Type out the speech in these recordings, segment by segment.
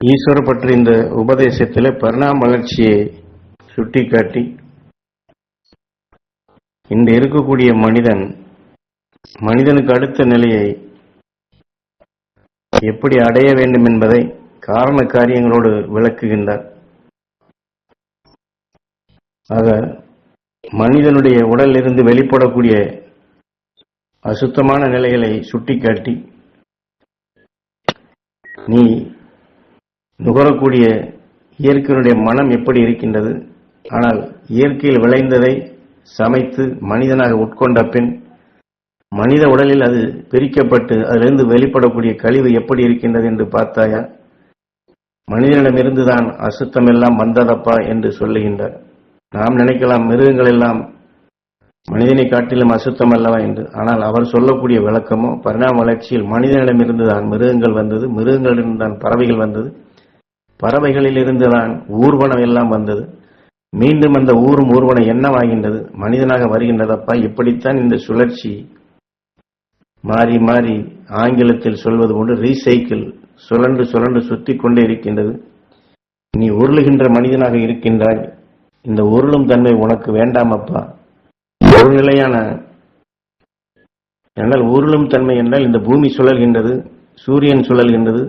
ஈஸ்வர பற்றி இந்த உபதேசத்தில் பரிணாம வளர்ச்சியை சுட்டிக்காட்டி இன்று இருக்கக்கூடிய மனிதனுக்கு அடுத்த நிலையை எப்படி அடைய வேண்டும் என்பதை காரண காரியங்களோடு விளக்குகின்றார். ஆக மனிதனுடைய உடலில் இருந்து வெளிப்படக்கூடிய அசுத்தமான நிலைகளை சுட்டிக்காட்டி நீ நுகரக்கூடிய இயற்கையினுடைய மனம் எப்படி இருக்கின்றது, ஆனால் இயற்கையில் விளைந்ததை சமைத்து மனிதனாக உட்கொண்ட பின் மனித உடலில் அது பிரிக்கப்பட்டு அதிலிருந்து வெளிப்படக்கூடிய கழிவு எப்படி இருக்கின்றது என்று பார்த்தாயா? மனிதனிடமிருந்துதான் அசுத்தம் எல்லாம் வந்ததப்பா என்று சொல்லுகின்றார். நாம் நினைக்கலாம் மிருகங்கள் எல்லாம் மனிதனை காட்டிலும் அசுத்தம் அல்லவா என்று. ஆனால் அவர் சொல்லக்கூடிய விளக்கமோ பரிணாம வளர்ச்சியில் மனிதனிடமிருந்துதான் மிருகங்கள் வந்தது, மிருகங்களிலிருந்துதான் பறவைகள் வந்தது, பறவைகளில் இருந்துதான் ஊர்வனம் எல்லாம் வந்தது, மீண்டும் அந்த ஊர்வனம் என்னவாகின்றது, மனிதனாக வருகின்றதப்பா. இப்படித்தான் இந்த சுழற்சி மாறி மாறி ஆங்கிலத்தில் சொல்வது போன்று ரீசைக்கிள் சுழன்று சுழன்று சுத்தி கொண்டே இருக்கின்றது. நீ உருளுகின்ற மனிதனாக இருக்கின்றாய். இந்த உருளும் தன்மை உனக்கு வேண்டாமப்பா. ஒரு நிலையான என்றால் உருளும் தன்மை என்றால் இந்த பூமி சுழல்கின்றது, சூரியன் சுழல்கின்றது,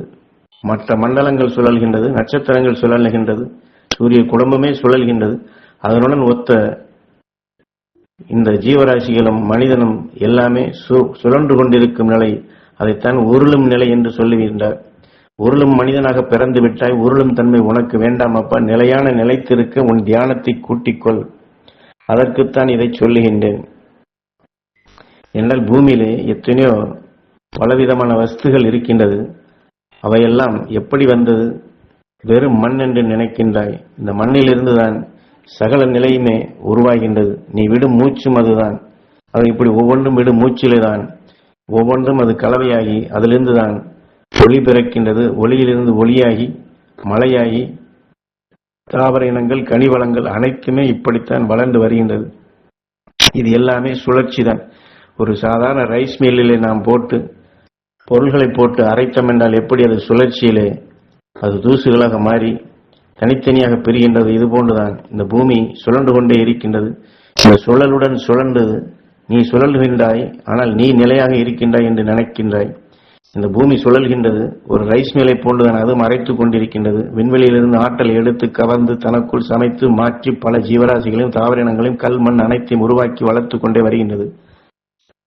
மற்ற மண்டலங்கள் சுழல்கின்றது, நட்சத்திரங்கள் சுழல்கின்றது, சூரிய குடும்பமே சுழல்கின்றது. அதனுடன் ஒத்த இந்த ஜீவராசிகளும் மனிதனும் எல்லாமே சுழன்று கொண்டிருக்கும் நிலை, அதைத்தான் உருளும் நிலை என்று சொல்லுகின்றார். உருளும் மனிதனாக பிறந்து விட்டாய், உருளும் தன்மை உனக்கு வேண்டாமப்பா. நிலையான நிலைத்திருக்க உன் தியானத்தை கூட்டிக்கொள். அதற்குத்தான் இதை சொல்லுகின்றேன். என்றால் பூமியிலே எத்தனையோ பலவிதமான வஸ்துகள் இருக்கின்றது. அவையெல்லாம் எப்படி வந்தது? வெறும் மண் என்று நினைக்கின்றாய். இந்த மண்ணிலிருந்துதான் சகல நிலையுமே உருவாகின்றது. நீ விடும் மூச்சும் அதுதான். அது இப்படி ஒவ்வொன்றும் விடும் மூச்சிலே தான் ஒவ்வொன்றும் அது கலவையாகி அதிலிருந்து தான் ஒளி பிறக்கின்றது. ஒளியிலிருந்து ஒளியாகி மழையாகி தாவர இனங்கள் கனிவளங்கள் அனைத்துமே இப்படித்தான் வளர்ந்து வருகின்றது. இது எல்லாமே சுழற்சி தான். ஒரு சாதாரண ரைஸ் மில்லிலே நாம் போட்டு பொருள்களை போட்டு அரைத்தம் என்றால் எப்படி அது சுழற்சியிலே அது தூசுகளாக மாறி தனித்தனியாக பிரிகின்றது. இது போன்றுதான் இந்த பூமி சுழன்று கொண்டே இருக்கின்றது. இந்த சுழலுடன் சுழன்று நீ சுழல்கின்றாய், ஆனால் நீ நிலையாக இருக்கின்றாய் என்று நினைக்கின்றாய். இந்த பூமி சுழல்கின்றது. ஒரு ரைஸ் மில்லை போன்றுதான் அது மறைத்துக் கொண்டிருக்கின்றது. விண்வெளியிலிருந்து ஆற்றலை எடுத்து கவர்ந்து தனக்குள் சமைத்து மாற்றி பல ஜீவராசிகளையும் தாவரினங்களையும் கல் மண் அனைத்தையும் உருவாக்கி வளர்த்து கொண்டே வருகின்றது.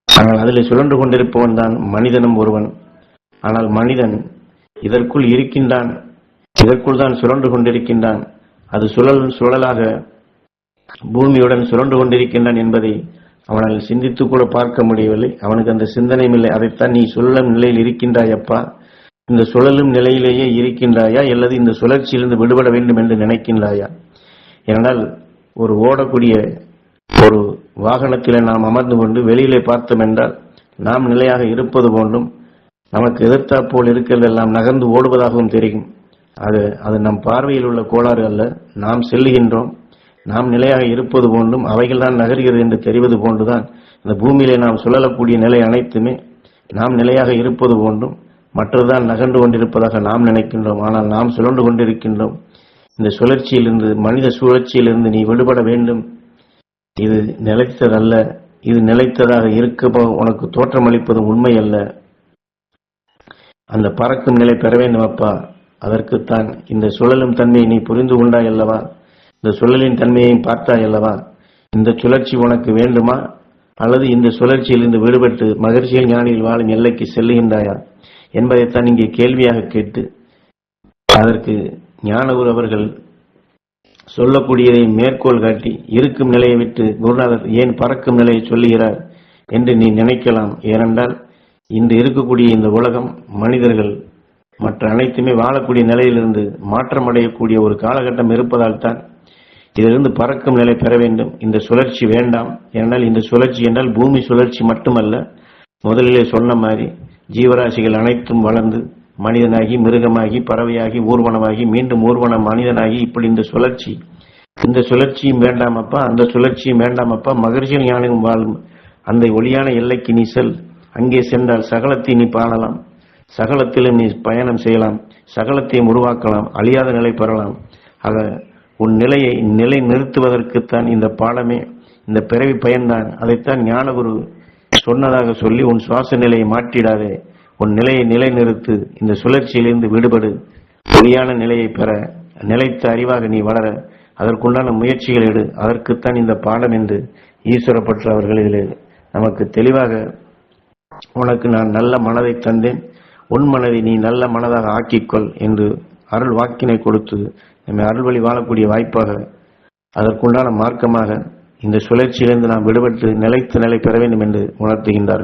ஆனால் அதில் சுழன்று கொண்டிருப்பவன் தான் மனிதனும் ஒருவன். ஆனால் மனிதன் இதற்குள் இருக்கின்றான், இதற்குள் தான் சுழன்று கொண்டிருக்கின்றான். அது சுழலாக பூமியுடன் சுழன்று கொண்டிருக்கின்றான் என்பதை அவனால் சிந்தித்து கூட பார்க்க முடியவில்லை. அவனுக்கு அந்த சிந்தனையும் இல்லை. அதைத்தான் நீ சுழலும் நிலையில் இருக்கின்றாயப்பா. இந்த சுழலும் நிலையிலேயே இருக்கின்றாயா அல்லது இந்த சுழற்சியிலிருந்து விடுபட வேண்டும் என்று நினைக்கின்றாயா? ஏனென்றால் ஒரு ஓடக்கூடிய ஒரு வாகனத்தில் நாம் அமர்ந்து கொண்டு வெளியிலே பார்த்தோம் என்றால் நாம் நிலையாக இருப்பது போன்றும் நமக்கு எதிர்த்தாற்போல் இருக்கிறதெல்லாம் நகர்ந்து ஓடுவதாகவும் தெரியும். அது நம் பார்வையில் உள்ள கோளாறு அல்ல. நாம் செல்லுகின்றோம், நாம் நிலையாக இருப்பது போன்றும் அவைகள் தான் நகர்கிறது என்று தெரிவது போன்றுதான் இந்த பூமியிலே நாம் சுழலக்கூடிய நிலை அனைத்துமே நாம் நிலையாக இருப்பது போன்றும் மற்றதுதான் நகர்ந்து கொண்டிருப்பதாக நாம் நினைக்கின்றோம். ஆனால் நாம் சுழன்று கொண்டிருக்கின்றோம். இந்த சுழற்சியிலிருந்து மனித சுழற்சியிலிருந்து நீ விடுபட வேண்டும். இது நிலைத்ததல்ல. இது நிலைத்ததாக இருக்க உனக்கு தோற்றமளிப்பதும் உண்மை அல்ல. அந்த பறக்கும் நிலை பெற வேண்டும் அப்பா. அதற்குத்தான் இந்த சுழலும் தன்மையை நீ புரிந்து கொண்டாய் அல்லவா? இந்த சுழலின் தன்மையையும் பார்த்தாய் அல்லவா? இந்த சுழற்சி உனக்கு வேண்டுமா அல்லது இந்த சுழற்சியிலிருந்து விடுபட்டு மகிழ்ச்சியில் ஞானியில் வாழும் எல்லைக்கு செல்லுகின்றாயா என்பதைத்தான் இங்கே கேள்வியாக கேட்டு அதற்கு ஞானகுரு அவர்கள் சொல்லக்கூடியதை மேற்கோள் காட்டி இருக்கும் நிலையை விட்டு குருநாதர் ஏன் பறக்கும் நிலையை சொல்லுகிறார் என்று நீ நினைக்கலாம். ஏனென்றால் இன்று இருக்கக்கூடிய இந்த உலகம் மனிதர்கள் மற்ற அனைத்துமே வாழக்கூடிய நிலையிலிருந்து மாற்றமடையக்கூடிய ஒரு காலகட்டம் இருப்பதால் தான் இதிலிருந்து பறக்கும் நிலை பெற வேண்டும். இந்த சுழற்சி வேண்டாம். ஏனென்றால் இந்த சுழற்சி என்றால் பூமி சுழற்சி மட்டுமல்ல. முதலிலே சொன்ன மாதிரி ஜீவராசிகள் அனைத்தும் வளர்ந்து மனிதனாகி மிருகமாகி பறவையாகி ஊர்வனமாகி மீண்டும் ஊர்வனம் மனிதனாகி இப்படி இந்த சுழற்சியும் வேண்டாமப்பா, அந்த சுழற்சியும் வேண்டாமப்பா. மகிழ்ச்சியில் ஞானம் வாழும் அந்த ஒளியான எல்லைக்கு நீ செல். அங்கே சென்றால் சகலத்தை நீ காணலாம். சகலத்திலும் நீ பயணம் செய்யலாம், சகலத்தையும் உருவாக்கலாம், அழியாத நிலை பெறலாம். ஆக உன் நிலையை நிலை நிறுத்துவதற்குத்தான் இந்த பாடமே, இந்த பிறவி பயன்தான். அதைத்தான் ஞானகுரு சொன்னதாக சொல்லி, உன் சுவாச நிலையை மாற்றிடாதே, உன் நிலையை நிலைநிறுத்து, இந்த சுழற்சியிலிருந்து விடுபடு, பொய்யான நிலையை பெற, நிலைத்த அறிவாக நீ வளர அதற்குண்டான முயற்சிகள் எடு. அதற்குத்தான் இந்த பாடம் என்று ஈஸ்வரப்பற்ற அவர்கள் இதில் நமக்கு தெளிவாக, உனக்கு நான் நல்ல மனதை தந்தேன், உன் மனதை நீ நல்ல மனதாக ஆக்கிக்கொள் என்று அருள் வாக்கினை கொடுத்து நம்மை அருள் வழி வாழக்கூடிய வாய்ப்பாக, அதற்குண்டான மார்க்கமாக இந்த சுழற்சியிலிருந்து நாம் விடுபட்டு நிலைத்த நிலை பெற வேண்டும் என்று உணர்த்துகின்றார்கள்.